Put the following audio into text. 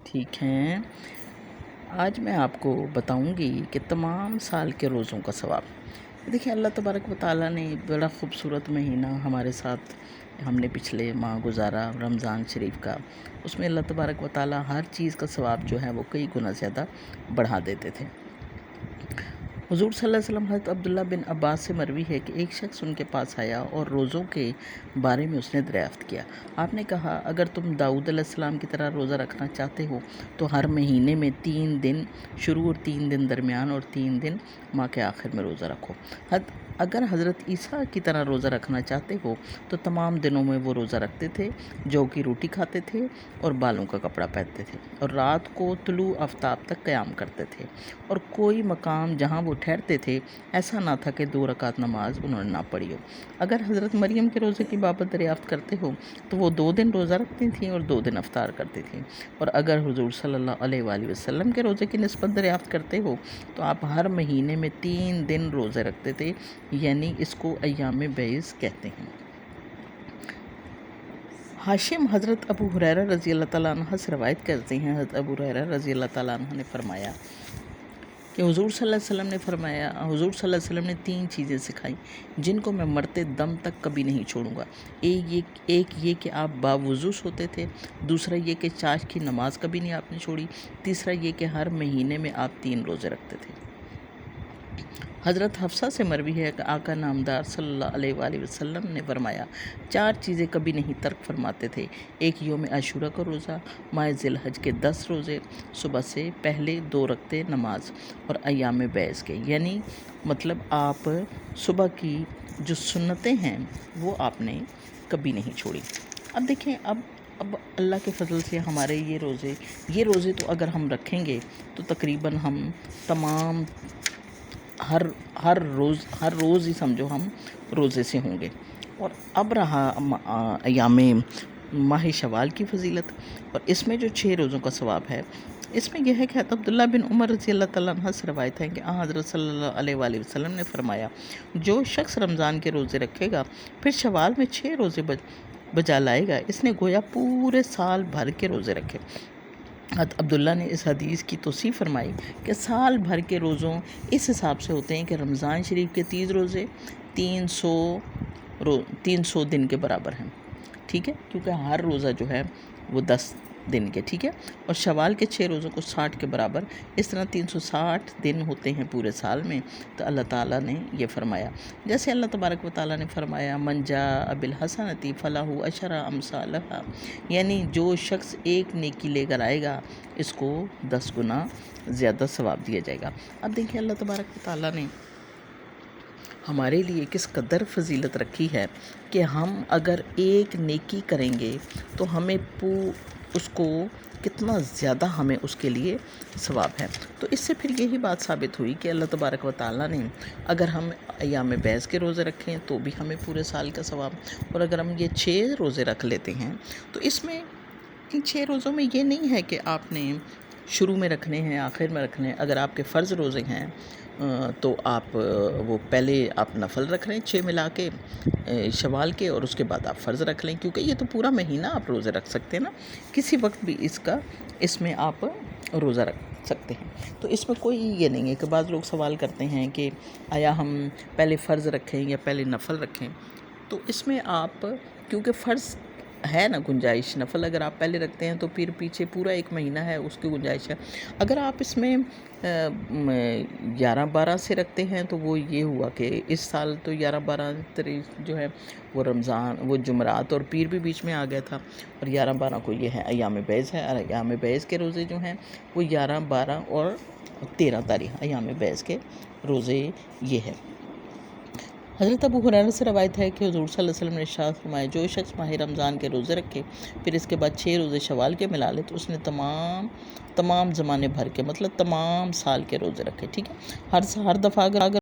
ٹھیک ہیں، آج میں آپ کو بتاؤں گی کہ تمام سال کے روزوں کا ثواب۔ دیکھیں، اللہ تبارک و تعالیٰ نے ایک بڑا خوبصورت مہینہ ہمارے ساتھ ہم نے پچھلے ماہ گزارا، رمضان شریف کا۔ اس میں اللہ تبارک و تعالیٰ ہر چیز کا ثواب جو ہے وہ کئی گنا زیادہ بڑھا دیتے تھے۔ حضور صلی اللہ علیہ وسلم حضرت عبداللہ بن عباس سے مروی ہے کہ ایک شخص ان کے پاس آیا اور روزوں کے بارے میں اس نے دریافت کیا۔ آپ نے کہا، اگر تم داؤد علیہ السلام کی طرح روزہ رکھنا چاہتے ہو تو ہر مہینے میں 3 دن شروع اور 3 دن درمیان اور 3 دن ماہ کے آخر میں روزہ رکھو۔ اگر حضرت عیسیٰ کی طرح روزہ رکھنا چاہتے ہو تو تمام دنوں میں وہ روزہ رکھتے تھے، جو کی روٹی کھاتے تھے اور بالوں کا کپڑا پہنتے تھے، اور رات کو طلوع آفتاب تک قیام کرتے تھے، اور کوئی مقام جہاں وہ ٹھہرتے تھے ایسا نہ تھا کہ 2 رکعت نماز انہوں نے نہ پڑھی ہو۔ اگر حضرت مریم کے روزے کی بابت دریافت کرتے ہو تو وہ 2 دن روزہ رکھتی تھیں اور 2 دن افطار کرتی تھیں، اور اگر حضور صلی اللہ علیہ وآلہ وسلم کے روزے کی نسبت دریافت کرتے ہو تو آپ ہر مہینے میں 3 دن روزے رکھتے تھے، یعنی اس کو ایام بیض کہتے ہیں۔ حاشم حضرت ابو ہریرہ رضی اللہ تعالیٰ عنہ سے روایت کرتے ہیں، حضرت ابو ہریرہ رضی اللہ تعالیٰ عنہ نے فرمایا کہ حضور صلی اللہ علیہ وسلم نے 3 چیزیں سکھائیں جن کو میں مرتے دم تک کبھی نہیں چھوڑوں گا۔ ایک یہ کہ آپ باوضو سوتے تھے، دوسرا یہ کہ چاش کی نماز کبھی نہیں آپ نے چھوڑی، تیسرا یہ کہ ہر مہینے میں آپ 3 روزے رکھتے تھے۔ حضرت حفصہ سے مروی ہے کہ آقا نامدار صلی اللہ علیہ وآلہ وسلم نے فرمایا، 4 چیزیں کبھی نہیں ترک فرماتے تھے، ایک یوم عاشوراء کا روزہ، ماہ ذی الحج کے 10 روزے، صبح سے پہلے 2 رکعتیں نماز، اور ایام بیض کے، یعنی مطلب آپ صبح کی جو سنتیں ہیں وہ آپ نے کبھی نہیں چھوڑی۔ اب دیکھیں، اب اللہ کے فضل سے ہمارے یہ روزے تو اگر ہم رکھیں گے تو تقریباً ہم تمام ہر روز ہی سمجھو ہم روزے سے ہوں گے۔ اور اب رہا ایام ماہ شوال کی فضیلت، اور اس میں جو 6 روزوں کا ثواب ہے، اس میں یہ ہے کہ حضرت عبداللہ بن عمر رضی اللہ تعالیٰ عنہ سے روایت ہے کہ حضرت صلی اللہ علیہ وآلہ وسلم نے فرمایا، جو شخص رمضان کے روزے رکھے گا پھر شوال میں 6 روزے بجا لائے گا، اس نے گویا پورے سال بھر کے روزے رکھے۔ حضرت عبداللہ نے اس حدیث کی توصیف فرمائی کہ سال بھر کے روزوں اس حساب سے ہوتے ہیں کہ رمضان شریف کے 30 روزے 300 دن کے برابر ہیں، ٹھیک ہے، کیونکہ ہر روزہ جو ہے وہ 10 دن کے، ٹھیک ہے، اور شوال کے 6 روزوں کو 60 کے برابر، اس طرح 360 دن ہوتے ہیں پورے سال میں۔ تو اللہ تعالیٰ نے یہ فرمایا، جیسے اللہ تبارک و تعالیٰ نے فرمایا، من جاء بالحسنۃ فلہ عشر امثالھا، یعنی جو شخص ایک نیکی لے کر آئے گا اس کو 10 گنا زیادہ ثواب دیا جائے گا۔ اب دیکھیں، اللہ تبارک و تعالیٰ نے ہمارے لیے کس قدر فضیلت رکھی ہے کہ ہم اگر ایک نیکی کریں گے تو ہمیں اس کو کتنا زیادہ ہمیں اس کے لیے ثواب ہے۔ تو اس سے پھر یہی بات ثابت ہوئی کہ اللہ تبارک و تعالیٰ نے اگر ہم ایام بیض کے روزے رکھیں تو بھی ہمیں پورے سال کا ثواب، اور اگر ہم یہ 6 روزے رکھ لیتے ہیں تو اس میں ان 6 روزوں میں یہ نہیں ہے کہ آپ نے شروع میں رکھنے ہیں آخر میں رکھنے ہیں۔ اگر آپ کے فرض روزے ہیں تو آپ وہ پہلے آپ نفل رکھ لیں 6 ملا کے شوال کے، اور اس کے بعد آپ فرض رکھ لیں، کیونکہ یہ تو پورا مہینہ آپ روزے رکھ سکتے ہیں نا، کسی وقت بھی اس میں آپ روزہ رکھ سکتے ہیں۔ تو اس میں کوئی یہ نہیں ہے کہ بعض لوگ سوال کرتے ہیں کہ آیا ہم پہلے فرض رکھیں یا پہلے نفل رکھیں، تو اس میں آپ کیونکہ فرض ہے نا گنجائش، نفل اگر آپ پہلے رکھتے ہیں تو پھر پیچھے پورا 1 مہینہ ہے اس کی گنجائش ہے۔ اگر آپ اس میں 11-12 سے رکھتے ہیں تو وہ یہ ہوا کہ اس سال تو 11-12 تاریخ جو ہے وہ رمضان، وہ جمعرات اور پیر بھی بیچ میں آ گیا تھا، اور 11-12 کو یہ ہے ایام بیض ہے، اور ایام بیض کے روزے جو ہیں وہ 11-12 اور 13 تاریخ ایام بیض کے روزے یہ ہے۔ حضرت ابو ہریرہ سے روایت ہے کہ حضور صلی اللہ علیہ وسلم نے ارشاد فرمایا، جو شخص ماہ رمضان کے روزے رکھے پھر اس کے بعد 6 روزے شوال کے ملا لے تو اس نے تمام زمانے بھر کے، مطلب تمام سال کے روزے رکھے، ٹھیک ہے۔ ہر دفعہ اگر